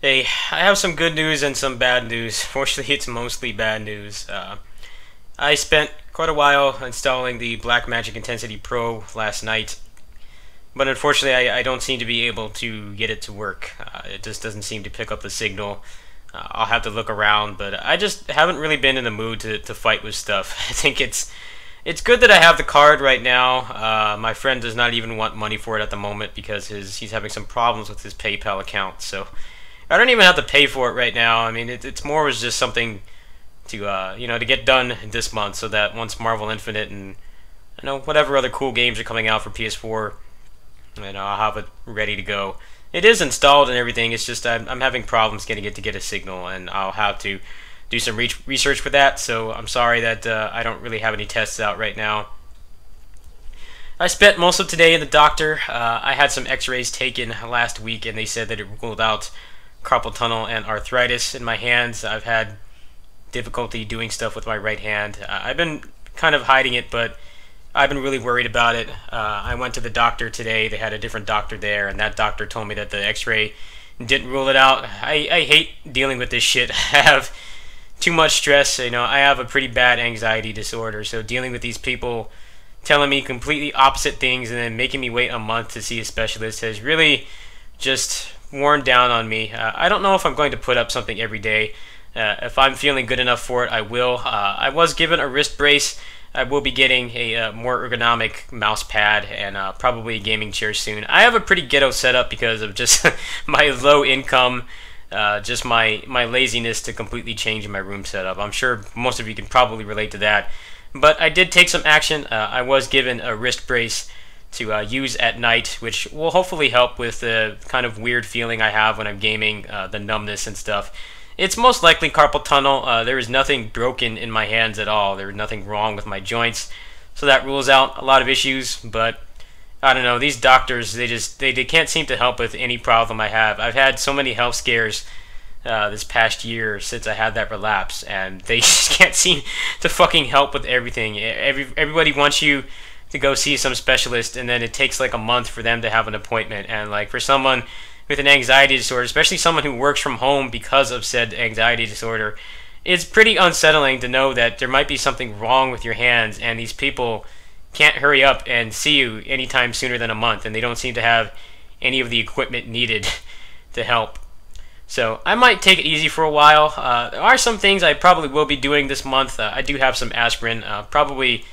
Hey, I have some good news and some bad news. Fortunately, it's mostly bad news. I spent quite a while installing the Blackmagic Intensity Pro last night, but unfortunately, I don't seem to be able to get it to work. It just doesn't seem to pick up the signal. I'll have to look around, but I just haven't really been in the mood to fight with stuff. I think it's good that I have the card right now. My friend does not even want money for it at the moment because he's having some problems with his PayPal account. So I don't even have to pay for it right now. I mean, it's more was just something to to get done this month, so that once Marvel Infinite and whatever other cool games are coming out for PS4, I'll have it ready to go. It is installed and everything. It's just I'm having problems getting it to get a signal, and I'll have to do some research for that. So I'm sorry that I don't really have any tests out right now. I spent most of today in the doctor. I had some X-rays taken last week, and they said that it ruled out carpal tunnel and arthritis in my hands. I've had difficulty doing stuff with my right hand. I've been kind of hiding it, but I've been really worried about it. I went to the doctor today. They had a different doctor there, and that doctor told me that the X-ray didn't rule it out. I hate dealing with this shit. I have too much stress. I have a pretty bad anxiety disorder, so dealing with these people telling me completely opposite things and then making me wait a month to see a specialist has really just worn down on me. I don't know if I'm going to put up something every day. If I'm feeling good enough for it, I will. I was given a wrist brace. I will be getting a more ergonomic mouse pad and probably a gaming chair soon. I have a pretty ghetto setup because of just my low income, just my laziness to completely change my room setup. I'm sure most of you can probably relate to that. But I did take some action. I was given a wrist brace to use at night, which will hopefully help with the kind of weird feeling I have when I'm gaming, the numbness and stuff. It's most likely carpal tunnel. There is nothing broken in my hands at all. There is nothing wrong with my joints, so that rules out a lot of issues. But I don't know. These doctors, they can't seem to help with any problem I have. I've had so many health scares this past year since I had that relapse, and they just can't seem to fucking help with everything. Everybody wants you to go see some specialist, and then it takes like a month for them to have an appointment. And like for someone with an anxiety disorder, especially someone who works from home because of said anxiety disorder, it's pretty unsettling to know that there might be something wrong with your hands, and these people can't hurry up and see you anytime sooner than a month, and they don't seem to have any of the equipment needed to help. So I might take it easy for a while. There are some things I probably will be doing this month. I do have some aspirin, probably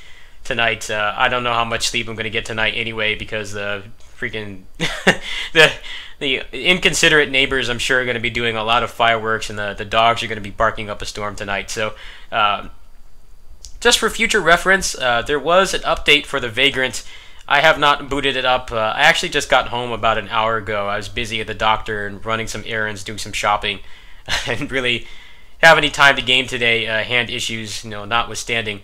tonight. I don't know how much sleep I'm going to get tonight anyway, because the freaking the inconsiderate neighbors, I'm sure, are going to be doing a lot of fireworks, and the dogs are going to be barking up a storm tonight. So just for future reference, there was an update for the Vagrant. I have not booted it up. I actually just got home about an hour ago. I was busy at the doctor and running some errands, doing some shopping. I didn't really have any time to game today, hand issues, notwithstanding.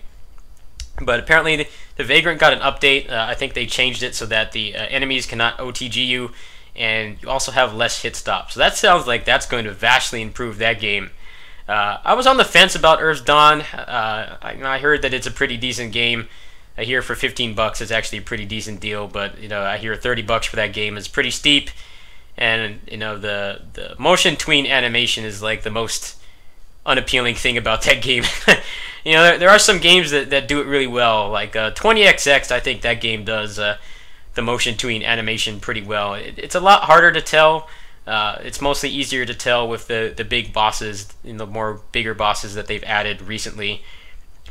But apparently the Vagrant got an update. I think they changed it so that the enemies cannot OTG you, and you also have less hit stops. So that sounds like that's going to vastly improve that game. I was on the fence about Earth's Dawn. I heard that it's a pretty decent game. I hear for 15 bucks it's actually a pretty decent deal, but I hear 30 bucks for that game is pretty steep, and the motion tween animation is like the most unappealing thing about that game. There are some games that do it really well, like 20XX. I think that game does the motion tween animation pretty well. It's a lot harder to tell. It's mostly easier to tell with the big bosses, the more bigger bosses that they've added recently.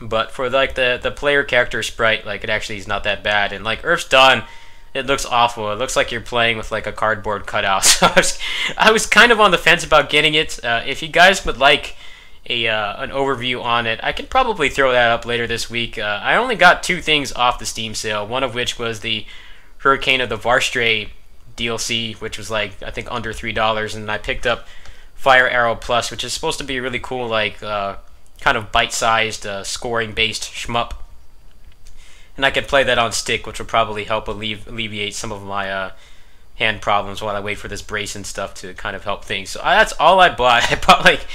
But for like the player character sprite, like it actually is not that bad. And like Earth's Dawn, it looks awful. It looks like you're playing with like a cardboard cutout. So I was kind of on the fence about getting it. If you guys would like an overview on it, I could probably throw that up later this week. I only got 2 things off the Steam sale. One of which was the Hurricane of the Varstray DLC, which was like I think under $3, and I picked up Fire Arrow Plus, which is supposed to be a really cool like kind of bite-sized scoring-based shmup, and I could play that on stick, which will probably help alleviate some of my hand problems while I wait for this brace and stuff to kind of help things. So that's all I bought. I bought like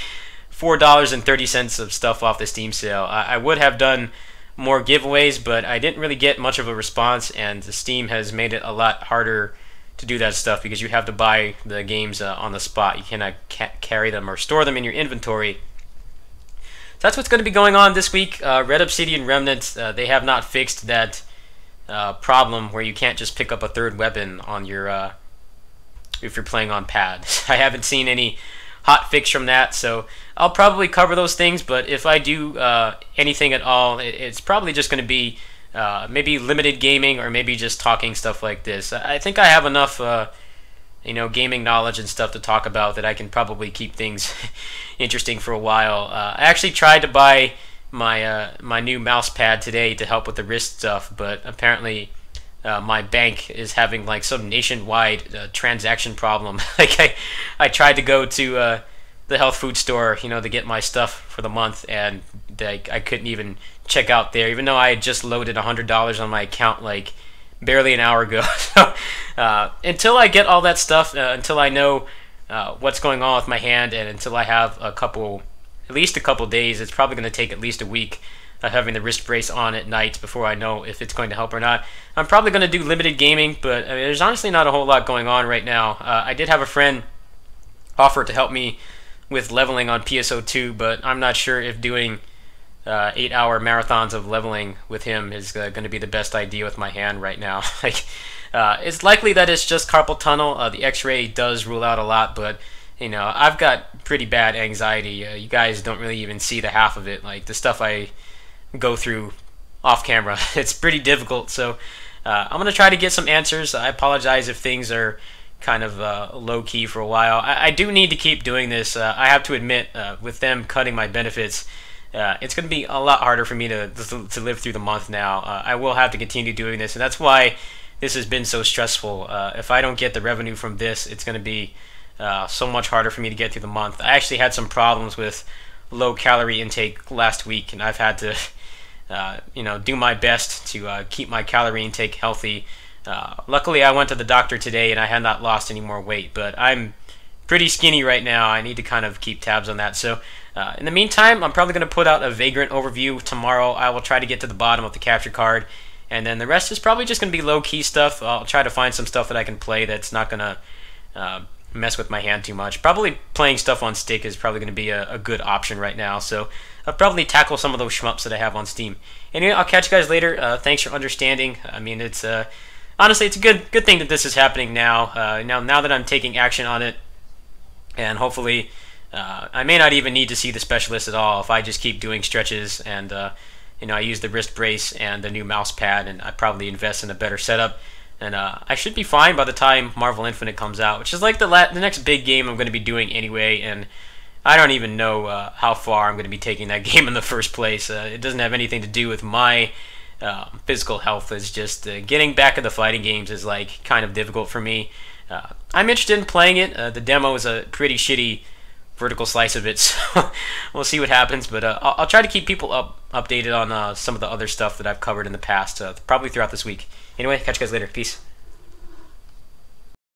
$4.30 of stuff off the Steam sale. I would have done more giveaways, but I didn't really get much of a response, and the Steam has made it a lot harder to do that stuff because you have to buy the games on the spot. You cannot carry them or store them in your inventory. So that's what's going to be going on this week. Red Obsidian Remnant, they have not fixed that problem where you can't just pick up a third weapon on your if you're playing on pad. I haven't seen any hot fix from that, so I'll probably cover those things, but if I do anything at all, it's probably just going to be maybe limited gaming or maybe just talking stuff like this. I think I have enough gaming knowledge and stuff to talk about that I can probably keep things interesting for a while. I actually tried to buy my new mouse pad today to help with the wrist stuff, but apparently my bank is having like some nationwide transaction problem. Like I tried to go to the health food store, to get my stuff for the month, and I couldn't even check out there, even though I had just loaded $100 on my account like barely an hour ago. So until I get all that stuff, until I know what's going on with my hand, and until I have at least a couple days, it's probably going to take at least a week of having the wrist brace on at night before I know if it's going to help or not. I'm probably going to do limited gaming, but there's honestly not a whole lot going on right now. I did have a friend offer to help me with leveling on PSO2, but I'm not sure if doing 8-hour marathons of leveling with him is going to be the best idea with my hand right now. It's likely that it's just carpal tunnel. The X-ray does rule out a lot, but I've got pretty bad anxiety. You guys don't really even see the half of it. Like the stuff I go through off camera, it's pretty difficult. So I'm gonna try to get some answers. I apologize if things are kind of low key for a while. I do need to keep doing this. I have to admit, with them cutting my benefits, it's going to be a lot harder for me to live through the month now. I will have to continue doing this, and that's why this has been so stressful. If I don't get the revenue from this, it's going to be so much harder for me to get through the month. I actually had some problems with low calorie intake last week, and I've had to do my best to keep my calorie intake healthy. Luckily, I went to the doctor today, and I had not lost any more weight, but I'm pretty skinny right now. I need to kind of keep tabs on that. So in the meantime, I'm probably going to put out a Vagrant overview tomorrow. I will try to get to the bottom of the capture card, and then the rest is probably just going to be low-key stuff. I'll try to find some stuff that I can play that's not going to mess with my hand too much. Probably playing stuff on stick is probably going to be a good option right now, so I'll probably tackle some of those shmups that I have on Steam. Anyway, I'll catch you guys later. Thanks for understanding. I mean, it's honestly, it's a good thing that this is happening now. Now that I'm taking action on it, and hopefully I may not even need to see the specialist at all if I just keep doing stretches and I use the wrist brace and the new mouse pad, and I probably invest in a better setup, and I should be fine by the time Marvel Infinite comes out, which is like the next big game I'm going to be doing anyway, and I don't even know how far I'm going to be taking that game in the first place. It doesn't have anything to do with my physical health. It's just getting back into fighting games is like kind of difficult for me. I'm interested in playing it. The demo is a pretty shitty vertical slice of it, so we'll see what happens, but I'll try to keep people updated on some of the other stuff that I've covered in the past, probably throughout this week. Anyway, catch you guys later. Peace.